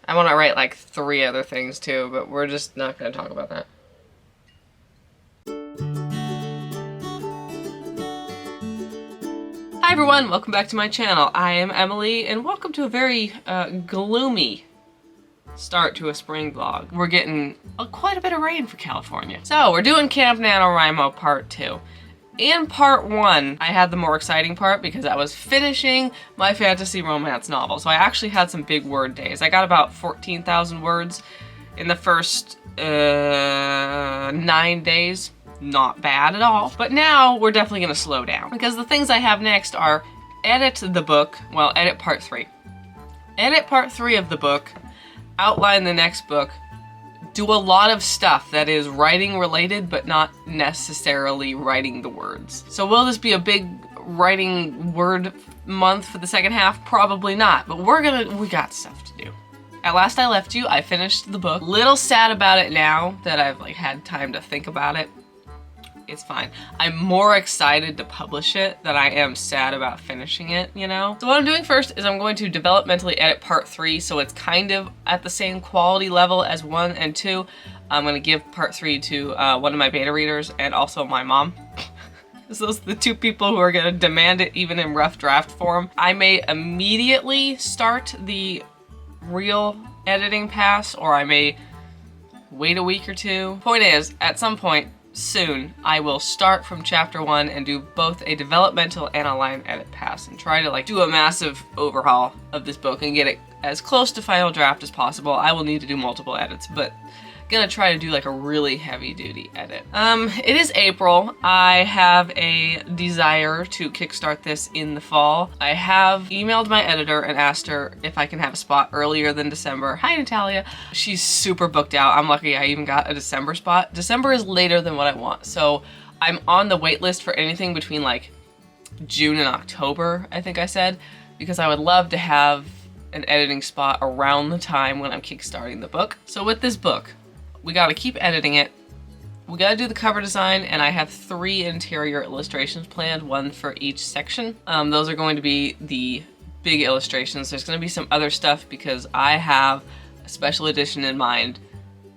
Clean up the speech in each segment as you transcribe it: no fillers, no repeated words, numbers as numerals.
I want to write like 3 other things too, but we're just not going to talk about that. Hi everyone, welcome back to my channel. I am Emily, and welcome to a very gloomy start to a spring vlog. We're getting quite a bit of rain for California. So we're doing Camp NaNoWriMo Part 2. In Part 1, I had the more exciting part because I was finishing my fantasy romance novel. So I actually had some big word days. I got about 14,000 words in the first 9 days. Not bad at all. But now we're definitely gonna slow down because the things I have next are edit the book, well, edit Part 3. Edit Part 3 of the book, outline the next book, do a lot of stuff that is writing related but not necessarily writing the words. So will this be a big writing word month for the second half? Probably not, but we got stuff to do. At Last I Left You, I finished the book. Little sad about it now that I've had time to think about it. It's fine. I'm more excited to publish it than I am sad about finishing it, you know? So what I'm doing first is I'm going to developmentally edit Part 3 so it's kind of at the same quality level as 1 and 2. I'm gonna give Part 3 to one of my beta readers and also my mom. So those are the 2 people who are gonna demand it even in rough draft form. I may immediately start the real editing pass, or I may wait a week or 2. Point is, at some point, soon, I will start from chapter 1 and do both a developmental and a line edit pass and try to do a massive overhaul of this book and get it as close to final draft as possible. I will need to do multiple edits, but gonna try to do a really heavy duty edit. It is April. I have a desire to kickstart this in the fall. I have emailed my editor and asked her if I can have a spot earlier than December. Hi, Natalia. She's super booked out. I'm lucky I even got a December spot. December is later than what I want, so I'm on the wait list for anything between June and October, I think I said, because I would love to have an editing spot around the time when I'm kickstarting the book. So with this book, we gotta keep editing it. We gotta do the cover design, and I have 3 interior illustrations planned, 1 for each section. Those are going to be the big illustrations. There's gonna be some other stuff because I have a special edition in mind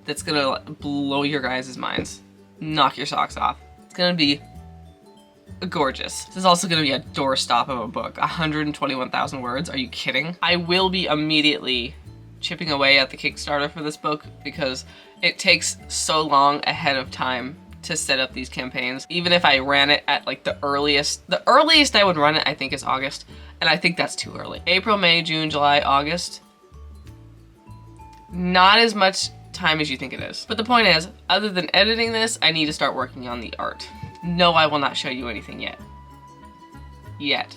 that's gonna blow your guys' minds. Knock your socks off. It's gonna be gorgeous. This is also gonna be a doorstop of a book. 121,000 words, are you kidding? I will be immediately chipping away at the Kickstarter for this book because it takes so long ahead of time to set up these campaigns. Even if I ran it at the earliest I would run it, I think, is August, and I think that's too early. April, May, June, July, August. Not as much time as you think it is. But the point is, other than editing this, I need to start working on the art. No, I will not show you anything yet.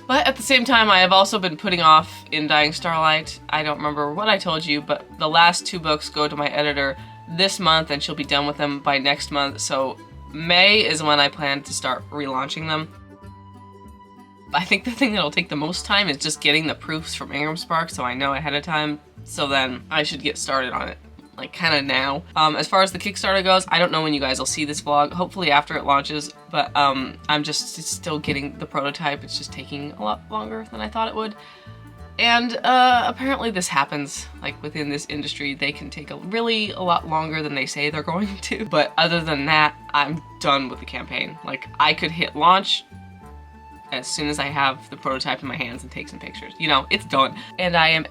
But at the same time, I have also been putting off In Dying Starlight. I don't remember what I told you, but the last 2 books go to my editor this month and she'll be done with them by next month. So May is when I plan to start relaunching them. I think the thing that'll take the most time is just getting the proofs from Ingram Spark so I know ahead of time. So then I should get started on it. Kind of now. As far as the Kickstarter goes, I don't know when you guys will see this vlog, hopefully after it launches, but I'm just still getting the prototype. It's just taking a lot longer than I thought it would. And apparently this happens, within this industry, they can take a lot longer than they say they're going to. But other than that, I'm done with the campaign. I could hit launch as soon as I have the prototype in my hands and take some pictures. You know, it's done. And I am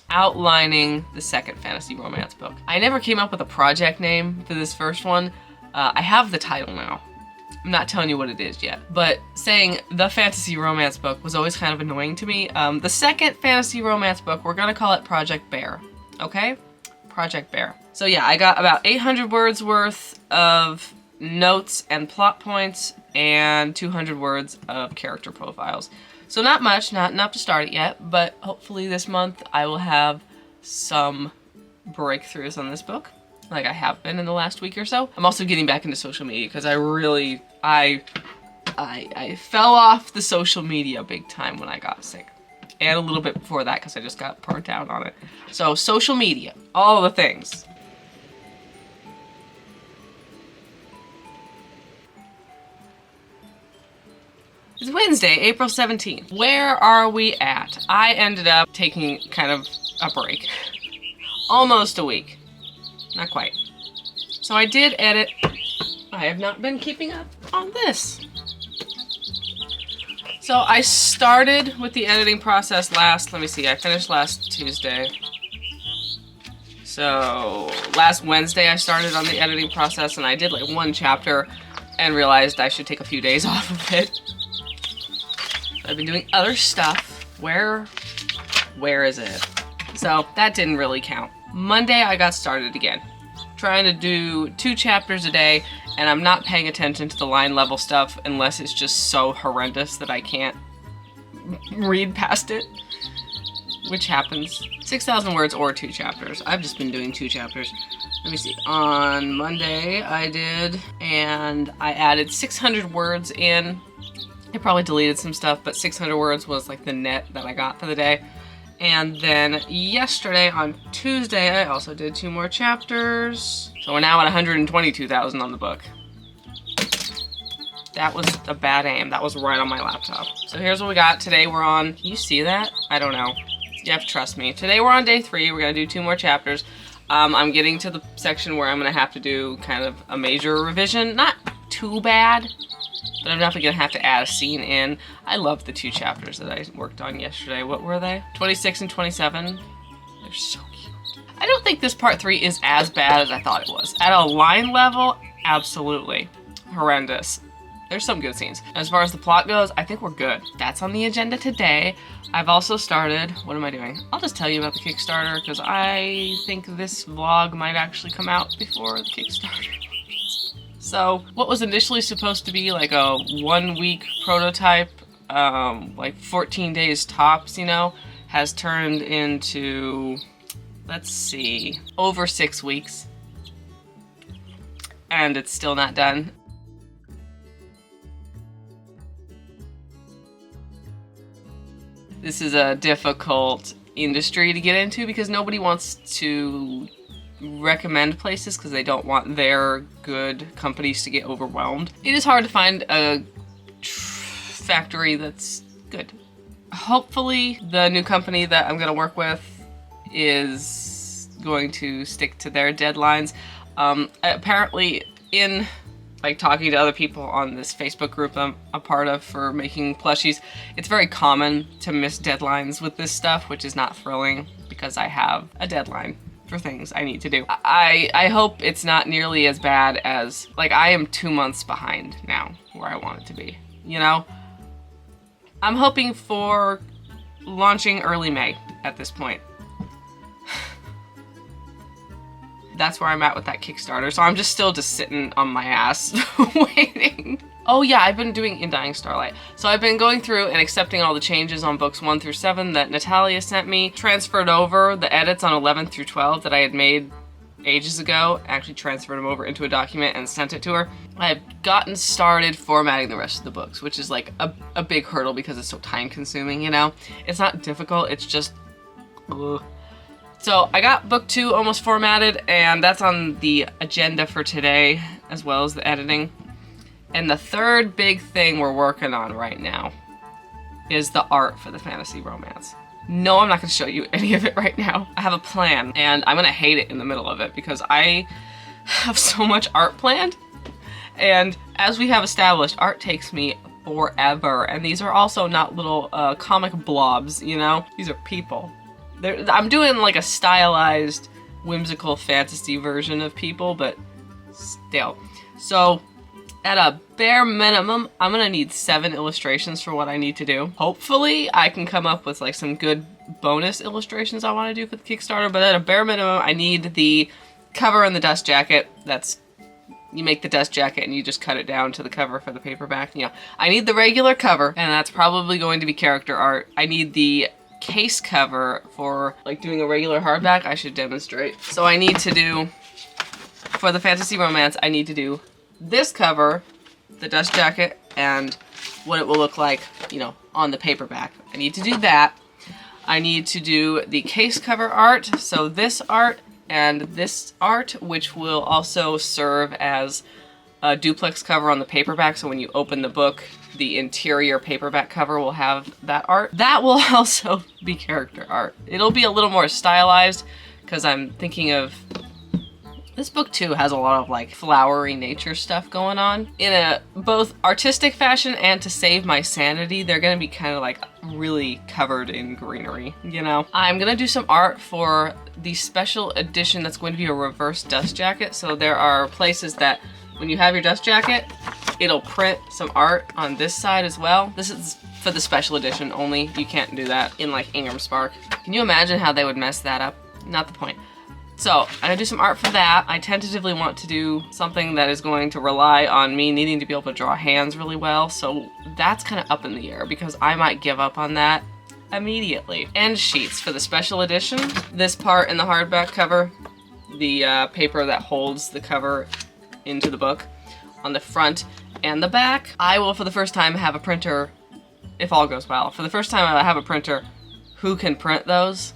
outlining the second fantasy romance book. I never came up with a project name for this first one. I have the title now. I'm not telling you what it is yet, but saying the fantasy romance book was always kind of annoying to me. The second fantasy romance book, we're gonna call it Project Bear, okay? Project Bear. So yeah, I got about 800 words worth of notes and plot points and 200 words of character profiles. So not much, not enough to start it yet, but hopefully this month I will have some breakthroughs on this book, like I have been in the last week or so. I'm also getting back into social media because I fell off the social media big time when I got sick. And a little bit before that because I just got burnt out on it. So social media, all the things. It's Wednesday, April 17th. Where are we at? I ended up taking kind of a break. Almost a week. Not quite. So I did edit. I have not been keeping up on this. So I started with the editing process I finished last Tuesday. So last Wednesday I started on the editing process and I did like one chapter and realized I should take a few days off of it. I've been doing other stuff. Where is it? So that didn't really count. Monday I got started again. Trying to do 2 chapters a day, and I'm not paying attention to the line level stuff unless it's just so horrendous that I can't read past it, which happens. 6,000 words or 2 chapters. I've just been doing 2 chapters. Let me see. On Monday I did, and I added 600 words in. I probably deleted some stuff, but 600 words was like the net that I got for the day. And then yesterday, on Tuesday, I also did 2 more chapters. So we're now at 122,000 on the book. That was a bad aim. That was right on my laptop. So here's what we got. Today we're on, can you see that? I don't know. You have to trust me. Today we're on day 3. We're gonna do 2 more chapters. I'm getting to the section where I'm gonna have to do kind of a major revision. Not too bad, but I'm definitely gonna have to add a scene in. I love the 2 chapters that I worked on yesterday. What were they? 26 and 27. They're so cute. I don't think this part 3 is as bad as I thought it was. At a line level, absolutely horrendous. There's some good scenes. As far as the plot goes, I think we're good. That's on the agenda today. I've also started, what am I doing? I'll just tell you about the Kickstarter because I think this vlog might actually come out before the Kickstarter. So what was initially supposed to be like a 1-week prototype, like 14 days tops, you know, has turned into, let's see, over 6 weeks. And it's still not done. This is a difficult industry to get into because nobody wants to recommend places because they don't want their good companies to get overwhelmed. It is hard to find a factory that's good. Hopefully the new company that I'm gonna work with is going to stick to their deadlines. Apparently in like talking to other people on this Facebook group I'm a part of for making plushies, it's very common to miss deadlines with this stuff, which is not thrilling because I have a deadline for things I need to do. I hope it's not nearly as bad as, like, I am 2 months behind now where I want it to be, you know? I'm hoping for launching early May at this point. That's where I'm at with that Kickstarter, so I'm just still sitting on my ass waiting. Oh yeah, I've been doing In Dying Starlight. So I've been going through and accepting all the changes on books 1 through 7 that Natalia sent me, transferred over the edits on 11 through 12 that I had made ages ago, actually transferred them over into a document and sent it to her. I've gotten started formatting the rest of the books, which is like a big hurdle because it's so time consuming, you know? It's not difficult, it's just, ugh. So I got book 2 almost formatted, and that's on the agenda for today, as well as the editing. And the third big thing we're working on right now is the art for the fantasy romance. No, I'm not gonna show you any of it right now. I have a plan, and I'm gonna hate it in the middle of it because I have so much art planned. And as we have established, art takes me forever. And these are also not little comic blobs, you know? These are people. I'm doing like a stylized, whimsical fantasy version of people, but still. So at a bare minimum, I'm gonna need 7 illustrations for what I need to do. Hopefully I can come up with like some good bonus illustrations I want to do for the Kickstarter, but at a bare minimum, I need the cover and the dust jacket. That's, you make the dust jacket and you just cut it down to the cover for the paperback. You know, I need the regular cover, and that's probably going to be character art. I need the case cover for like doing a regular hardback. I should demonstrate. So I need to do, for the fantasy romance, I need to do this cover, the dust jacket, and what it will look like, you know, on the paperback. I need to do that. I need to do the case cover art, so this art and this art, which will also serve as a duplex cover on the paperback, so when you open the book, the interior paperback cover will have that art. That will also be character art. It'll be a little more stylized because I'm thinking of... This book too has a lot of like flowery nature stuff going on. In a both artistic fashion and to save my sanity, they're gonna be kind of like really covered in greenery, you know? I'm gonna do some art for the special edition that's going to be a reverse dust jacket. So there are places that when you have your dust jacket, it'll print some art on this side as well. This is for the special edition only. You can't do that in like Ingram Spark. Can you imagine how they would mess that up? Not the point. So I'm gonna do some art for that. I tentatively want to do something that is going to rely on me needing to be able to draw hands really well. So that's kind of up in the air because I might give up on that immediately. And sheets for the special edition. This part in the hardback cover, the paper that holds the cover into the book on the front and the back. I will for the first time have a printer, if all goes well, for the first time I have a printer who can print those.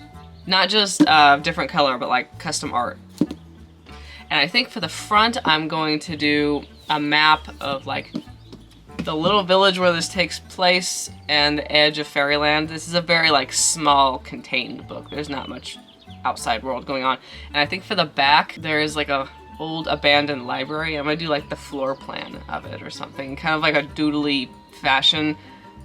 Not just different color, but like custom art. And I think for the front, I'm going to do a map of like the little village where this takes place and the edge of Fairyland. This is a very like small contained book. There's not much outside world going on. And I think for the back, there is like a old abandoned library. I'm gonna do like the floor plan of it or something. Kind of like a doodly fashion,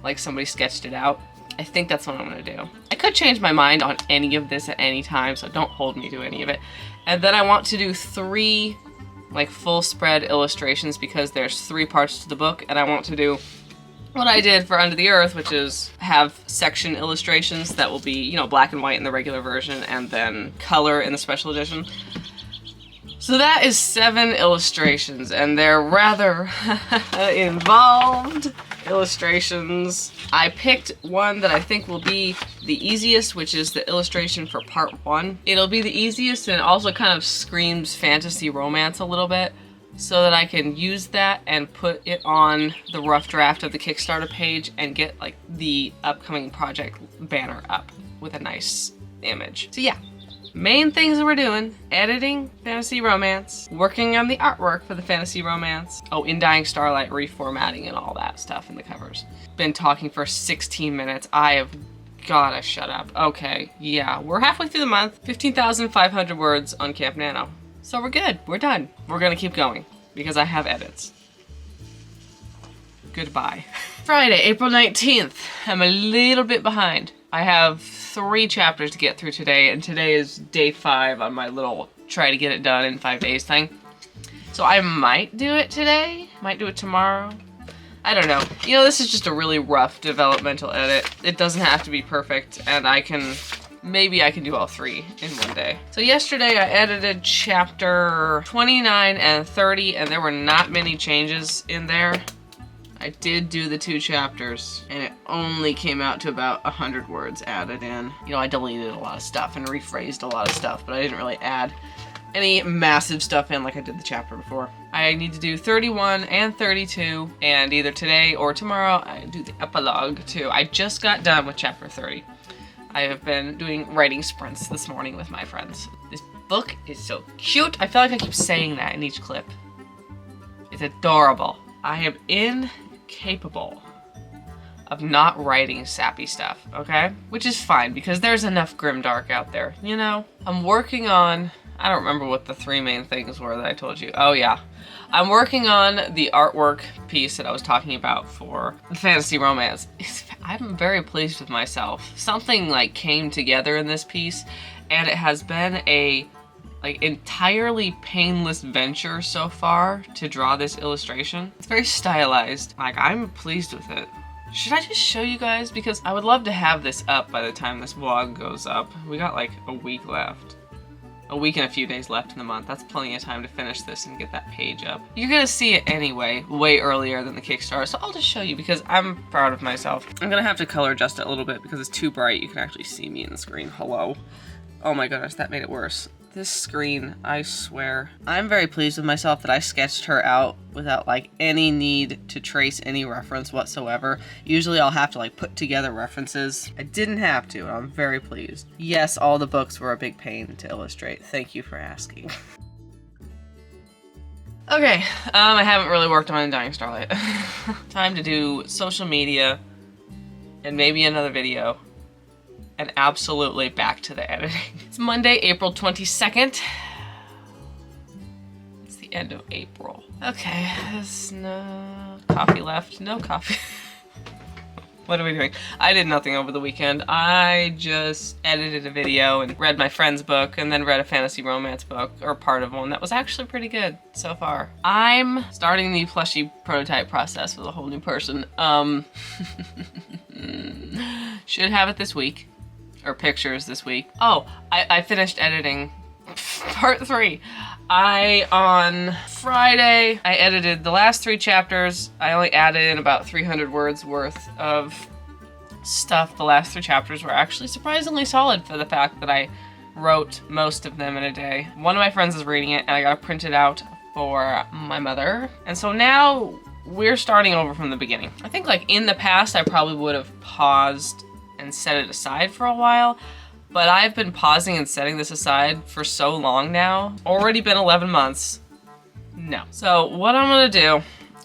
like somebody sketched it out. I think that's what I'm gonna do. I could change my mind on any of this at any time, so don't hold me to any of it. And then I want to do 3 like full spread illustrations because there's 3 parts to the book, and I want to do what I did for Under the Earth, which is have section illustrations that will be, you know, black and white in the regular version and then color in the special edition. So that is 7 illustrations, and they're rather involved illustrations. I picked one that I think will be the easiest, which is the illustration for part 1. It'll be the easiest and it also kind of screams fantasy romance a little bit, so that I can use that and put it on the rough draft of the Kickstarter page and get like the upcoming project banner up with a nice image. So yeah. Main things that we're doing: editing fantasy romance, working on the artwork for the fantasy romance, Dying Starlight reformatting and all that stuff in the covers. Been talking for 16 minutes. I have gotta shut up. Okay, yeah, we're halfway through the month. 15,500 words on Camp NaNo. So we're good, we're done. We're gonna keep going because I have edits. Goodbye. Friday, April 19th. I'm a little bit behind. I have 3 chapters to get through today, and today is day 5 on my little try to get it done in 5 days thing. So I might do it today, might do it tomorrow. I don't know. You know, this is just a really rough developmental edit. It doesn't have to be perfect, and maybe I can do all 3 in one day. So yesterday I edited chapter 29 and 30, and there were not many changes in there. I did do the 2 chapters, and it only came out to about 100 words added in. You know, I deleted a lot of stuff and rephrased a lot of stuff, but I didn't really add any massive stuff in like I did the chapter before. I need to do 31 and 32, and either today or tomorrow I do the epilogue too. I just got done with chapter 30. I have been doing writing sprints this morning with my friends. This book is so cute. I feel like I keep saying that in each clip. It's adorable. I am incapable of not writing sappy stuff, okay? Which is fine, because there's enough grimdark out there, you know? I'm working on, I don't remember what the 3 main things were that I told you. Oh yeah. I'm working on the artwork piece that I was talking about for the fantasy romance. I'm very pleased with myself. Something like came together in this piece, and it has been a entirely painless venture so far to draw this illustration. It's very stylized. Like, I'm pleased with it. Should I just show you guys? Because I would love to have this up by the time this vlog goes up. We got like a week left. A week and a few days left in the month. That's plenty of time to finish this and get that page up. You're gonna see it anyway, way earlier than the Kickstarter, so I'll just show you because I'm proud of myself. I'm gonna have to color adjust it a little bit because it's too bright. You can actually see me in the screen. Hello. Oh my goodness, that made it worse. This screen, I swear. I'm very pleased with myself that I sketched her out without like any need to trace any reference whatsoever. Usually I'll have to like put together references. I didn't have to, and I'm very pleased. Yes, all the books were a big pain to illustrate. Thank you for asking. Okay, I haven't really worked on Undying Starlight. Time to do social media and maybe another video. And absolutely back to the editing. It's Monday, April 22nd. It's the end of April. Okay, there's no coffee left. No coffee. What are we doing? I did nothing over the weekend. I just edited a video and read my friend's book and then read a fantasy romance book, or part of one that was actually pretty good so far. I'm starting the plushie prototype process with a whole new person. Should have it this week, or pictures this week. Oh, I finished editing part 3. On Friday, I edited the last 3 chapters. I only added in about 300 words worth of stuff. The last 3 chapters were actually surprisingly solid for the fact that I wrote most of them in a day. One of my friends is reading it, and I got it printed out for my mother. And so now we're starting over from the beginning. I think like in the past, I probably would have paused and set it aside for a while. But I've been pausing and setting this aside for so long now. Already been 11 months. No. So what I'm gonna do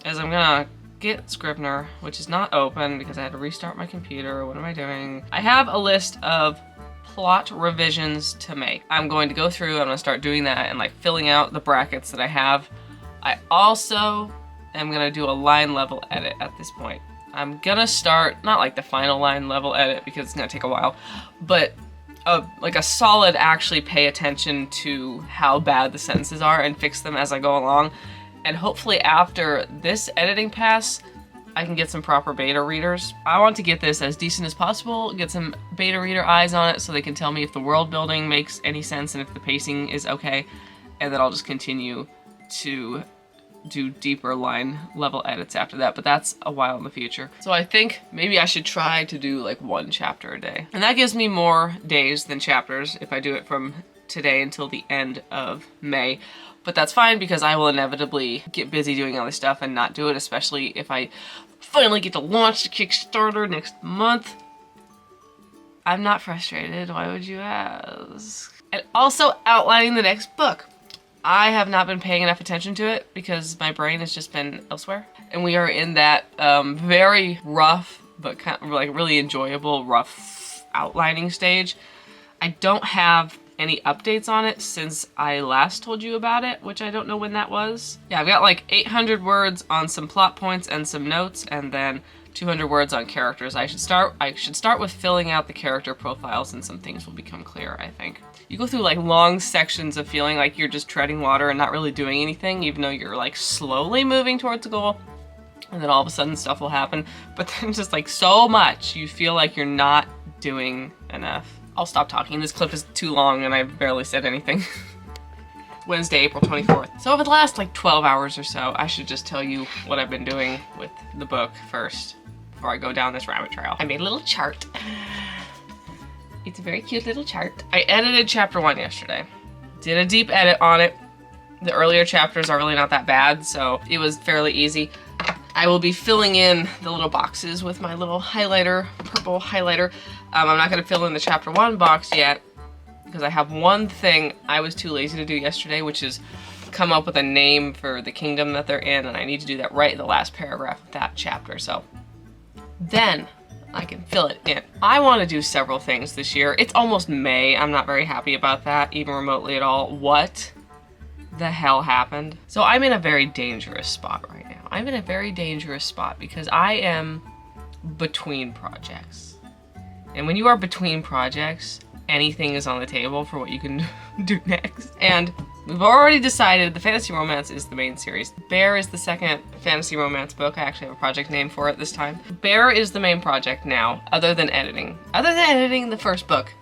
is I'm gonna get Scrivener, which is not open because I had to restart my computer. What am I doing? I have a list of plot revisions to make. I'm going to go through, I'm gonna start doing that and like filling out the brackets that I have. I also am gonna do a line level edit at this point. I'm gonna start, not like the final line level edit because it's gonna take a while, but like a solid actually pay attention to how bad the sentences are and fix them as I go along. And hopefully after this editing pass, I can get some proper beta readers. I want to get this as decent as possible, get some beta reader eyes on it so they can tell me if the world building makes any sense and if the pacing is okay. And then I'll just continue to do deeper line level edits after that, but that's a while in the future. So I think maybe I should try to do like 1 chapter a day. And that gives me more days than chapters if I do it from today until the end of May. But that's fine because I will inevitably get busy doing other stuff and not do it, especially if I finally get to launch the Kickstarter next month. I'm not frustrated, why would you ask? And also outlining the next book. I have not been paying enough attention to it because my brain has just been elsewhere. And we are in that very rough, but kind of like really enjoyable, rough outlining stage. I don't have any updates on it since I last told you about it, which I don't know when that was. Yeah, I've got like 800 words on some plot points and some notes, and then 200 words on characters. I should start with filling out the character profiles and some things will become clear, I think. You go through like long sections of feeling like you're just treading water and not really doing anything, even though you're like slowly moving towards a goal. And then all of a sudden stuff will happen. But then just like so much, you feel like you're not doing enough. I'll stop talking. This clip is too long and I've barely said anything. Wednesday, April 24th. So over the last like 12 hours or so, I should just tell you what I've been doing with the book first, before I go down this rabbit trail. I made a little chart. It's a very cute little chart. I edited chapter 1 yesterday. Did a deep edit on it. The earlier chapters are really not that bad, so it was fairly easy. I will be filling in the little boxes with my little highlighter, purple highlighter. I'm not gonna fill in the chapter 1 box yet, because I have one thing I was too lazy to do yesterday, which is come up with a name for the kingdom that they're in, and I need to do that right in the last paragraph of that chapter, so then I can fill it in. I want to do several things this year. It's almost May. I'm not very happy about that, even remotely at all. What the hell happened? So I'm in a very dangerous spot right now. I'm in a very dangerous spot because I am between projects. And when you are between projects, anything is on the table for what you can do next. And we've already decided the fantasy romance is the main series. Bear is the second fantasy romance book. I actually have a project name for it this time. Bear is the main project now, other than editing. Other than editing the first book,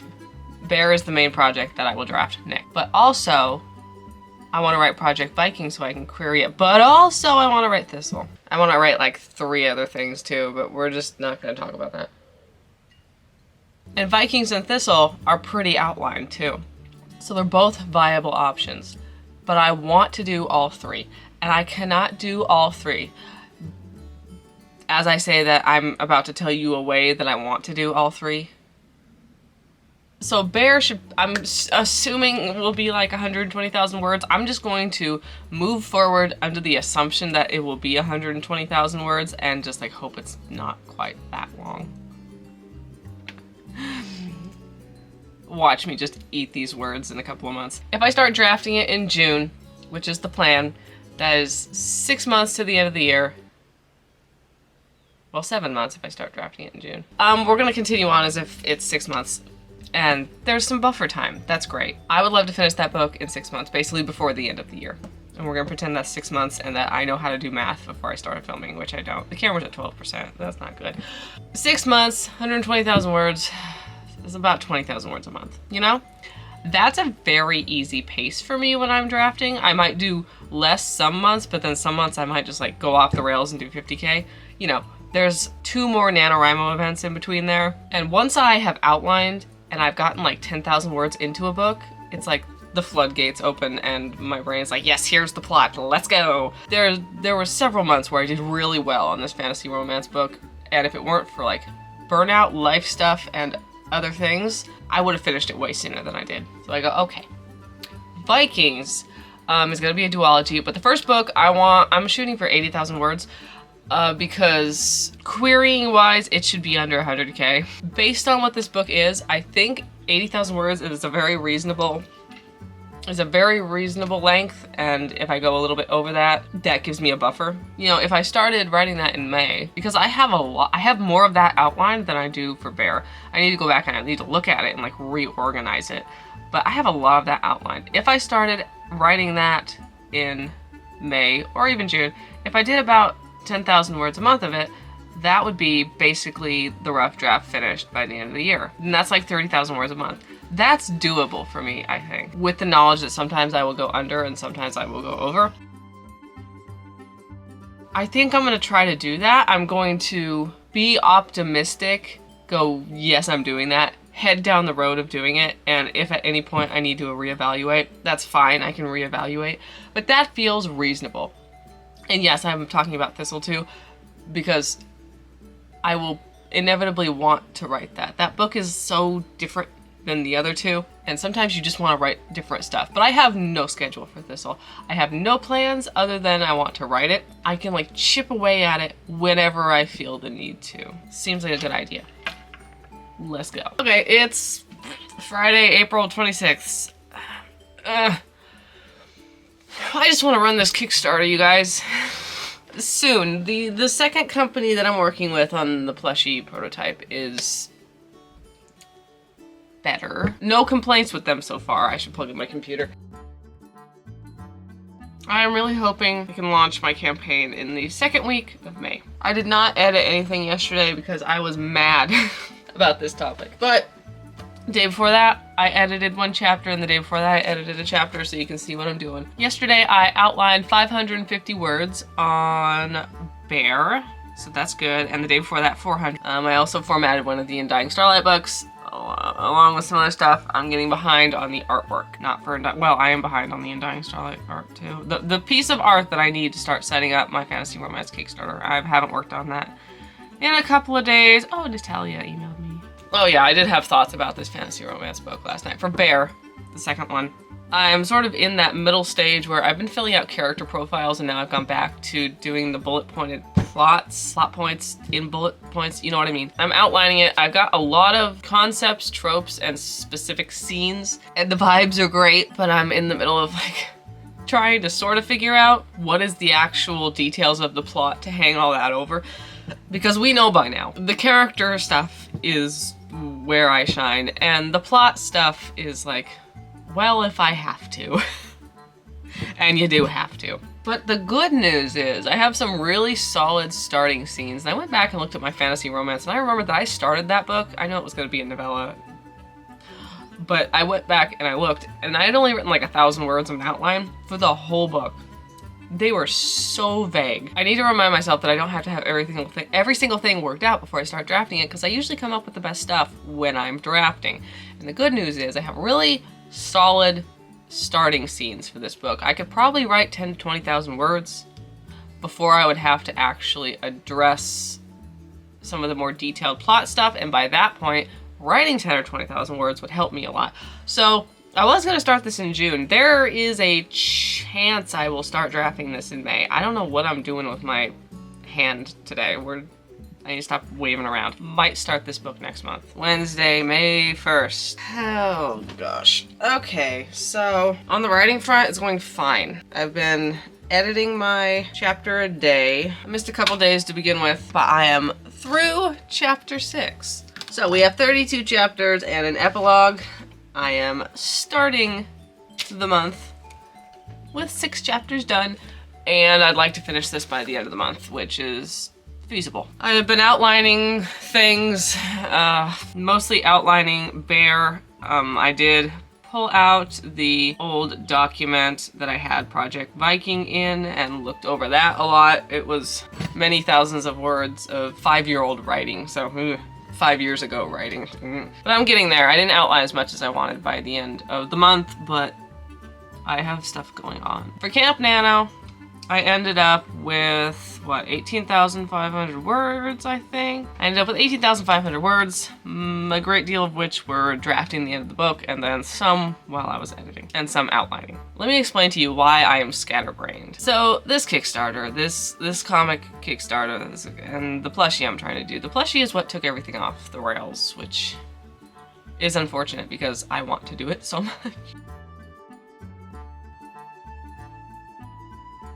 Bear is the main project that I will draft next. But also, I want to write Project Viking so I can query it. But also, I want to write Thistle. I want to write like 3 other things too, but we're just not going to talk about that. And Vikings and Thistle are pretty outlined too. So they're both viable options, but I want to do all 3, and I cannot do all 3. As I say that, I'm about to tell you a way that I want to do all 3. So Bear I'm assuming will be like 120,000 words. I'm just going to move forward under the assumption that it will be 120,000 words and just like hope it's not quite that long. Watch me just eat these words in a couple of months. If I start drafting it in June, which is the plan, that is 6 months to the end of the year. Well, 7 months if I start drafting it in June. We're gonna continue on as if it's 6 months. And there's some buffer time. That's great. I would love to finish that book in 6 months, basically before the end of the year. And we're gonna pretend that's 6 months and that I know how to do math before I started filming, which I don't. The camera's at 12%. That's not good. 6 months, 120,000 words. It's about 20,000 words a month, you know? That's a very easy pace for me when I'm drafting. I might do less some months, but then some months I might just like go off the rails and do 50K. You know, there's 2 more NaNoWriMo events in between there. And once I have outlined and I've gotten like 10,000 words into a book, it's like the floodgates open and my brain's like, yes, here's the plot, let's go. There were several months where I did really well on this fantasy romance book, and if it weren't for like burnout, life stuff, and other things, I would have finished it way sooner than I did. So I go, okay. Vikings is gonna be a duology, but the first book I'm shooting for 80,000 words because querying wise, it should be under 100K. Based on what this book is, I think 80,000 words is a very reasonable length, and if I go a little bit over that, that gives me a buffer. You know, if I started writing that in May, because I have more of that outlined than I do for Bear. I need to go back and I need to look at it and like reorganize it. But I have a lot of that outlined. If I started writing that in May or even June, if I did about 10,000 words a month of it, that would be basically the rough draft finished by the end of the year. And that's like 30,000 words a month. That's doable for me, I think, with the knowledge that sometimes I will go under and sometimes I will go over. I think I'm gonna try to do that. I'm going to be optimistic, go, yes, I'm doing that, head down the road of doing it, and if at any point I need to reevaluate, that's fine, I can reevaluate. But that feels reasonable. And yes, I'm talking about Thistle too, because I will inevitably want to write that. That book is so different than the other two, and sometimes you just want to write different stuff. But I have no schedule for Thistle. I have no plans other than I want to write it. I can like chip away at it whenever I feel the need to. Seems like a good idea. Let's go. Okay, it's Friday, April 26th. I just want to run this Kickstarter, you guys. Soon. The second company that I'm working with on the plushie prototype is better. No complaints with them so far. I should plug in my computer. I'm really hoping I can launch my campaign in the second week of May. I did not edit anything yesterday because I was mad about this topic. But the day before that, I edited one chapter, and the day before that, I edited a chapter so you can see what I'm doing. Yesterday, I outlined 550 words on Bear, so that's good. And the day before that, 400. I also formatted one of the Undying Starlight books, along with some other stuff. I'm getting behind on the artwork. Well, I am behind on the Undying Starlight art too. The piece of art that I need to start setting up my fantasy romance Kickstarter, I haven't worked on that in a couple of days. Oh, Natalia emailed me. Oh yeah, I did have thoughts about this fantasy romance book last night. For Bear, the second one. I'm sort of in that middle stage where I've been filling out character profiles, and now I've gone back to doing the bullet pointed plot points in bullet points, you know what I mean. I'm outlining it. I've got a lot of concepts, tropes, and specific scenes, and the vibes are great, but I'm in the middle of like trying to sort of figure out what is the actual details of the plot to hang all that over. Because we know by now, the character stuff is where I shine, and the plot stuff is like, well, if I have to. And you do have to. But the good news is I have some really solid starting scenes. And I went back and looked at my fantasy romance, and I remember that I started that book. I know it was going to be a novella, but I went back and I looked, and I had only written like 1,000 words of an outline for the whole book. They were so vague. I need to remind myself that I don't have to have every single thing worked out before I start drafting it, because I usually come up with the best stuff when I'm drafting. And the good news is I have really solid starting scenes for this book. I could probably write 10 to 20,000 words before I would have to actually address some of the more detailed plot stuff, and by that point, writing 10 or 20,000 words would help me a lot. So I was going to start this in June. There is a chance I will start drafting this in May. I don't know what I'm doing with my hand today. I need to stop waving around. Might start this book next month. Wednesday, May 1st. Oh gosh. Okay, so on the writing front, it's going fine. I've been editing my chapter a day. I missed a couple days to begin with, but I am through chapter 6. So we have 32 chapters and an epilogue. I am starting the month with 6 chapters done, and I'd like to finish this by the end of the month, which is feasible. I have been outlining things, mostly outlining Bear. I did pull out the old document that I had Project Viking in and looked over that a lot. It was many thousands of words of 5-year-old writing, so 5 years ago writing. But I'm getting there. I didn't outline as much as I wanted by the end of the month, but I have stuff going on. For Camp NaNo, I ended up with, 18,500 words, I think? I ended up with 18,500 words, a great deal of which were drafting the end of the book, and then some while I was editing, and some outlining. Let me explain to you why I am scatterbrained. So this Kickstarter, this comic Kickstarter, and the plushie I'm trying to do. The plushie is what took everything off the rails, which is unfortunate because I want to do it so much.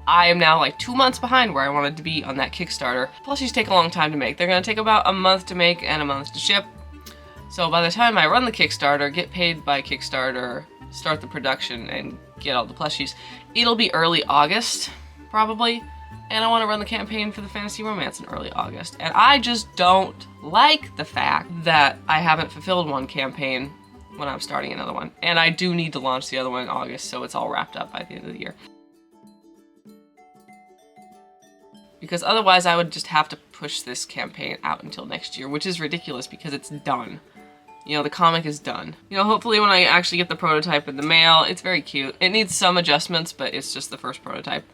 I am now like 2 months behind where I wanted to be on that Kickstarter. Plushies take a long time to make. They're gonna take about a month to make and a month to ship. So by the time I run the Kickstarter, get paid by Kickstarter, start the production, and get all the plushies, it'll be early August, probably. And I want to run the campaign for the fantasy romance in early August. And I just don't like the fact that I haven't fulfilled one campaign when I'm starting another one. And I do need to launch the other one in August, so it's all wrapped up by the end of the year. Because otherwise I would just have to push this campaign out until next year, which is ridiculous because it's done. You know, the comic is done. You know, hopefully when I actually get the prototype in the mail, it's very cute. It needs some adjustments, but it's just the first prototype.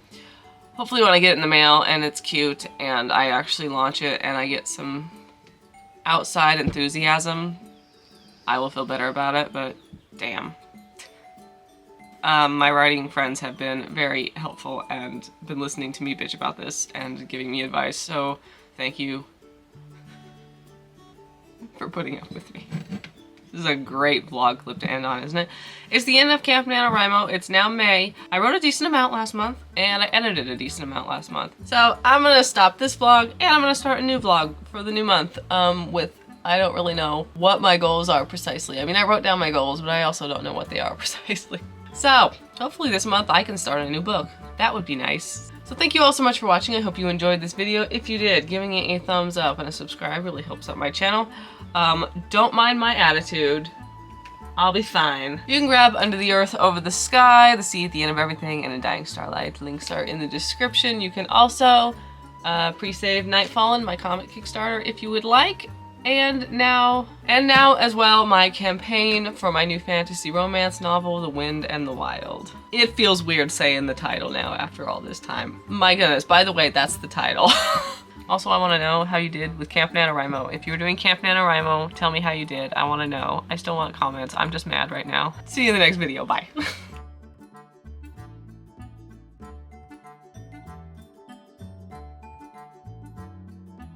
Hopefully when I get it in the mail and it's cute and I actually launch it and I get some outside enthusiasm, I will feel better about it, but damn. My writing friends have been very helpful and been listening to me bitch about this and giving me advice, so thank you for putting up with me. This is a great vlog clip to end on, isn't it? It's the end of Camp NaNoWriMo. It's now May. I wrote a decent amount last month, and I edited a decent amount last month. So I'm gonna stop this vlog, and I'm gonna start a new vlog for the new month with, I don't really know what my goals are precisely. I mean, I wrote down my goals, but I also don't know what they are precisely. So, hopefully this month I can start a new book. That would be nice. So thank you all so much for watching. I hope you enjoyed this video. If you did, giving it a thumbs up and a subscribe really helps out my channel. Don't mind my attitude. I'll be fine. You can grab Under the Earth, Over the Sky, The Sea at the End of Everything, and A Dying Starlight. Links are in the description. You can also pre-save Nightfallen, my comic Kickstarter, if you would like. And now as well, my campaign for my new fantasy romance novel, The Wind and the Wild. It feels weird saying the title now after all this time. My goodness, by the way, that's the title. Also, I want to know how you did with Camp NaNoWriMo. If you were doing Camp NaNoWriMo, tell me how you did. I want to know. I still want comments. I'm just mad right now. See you in the next video. Bye.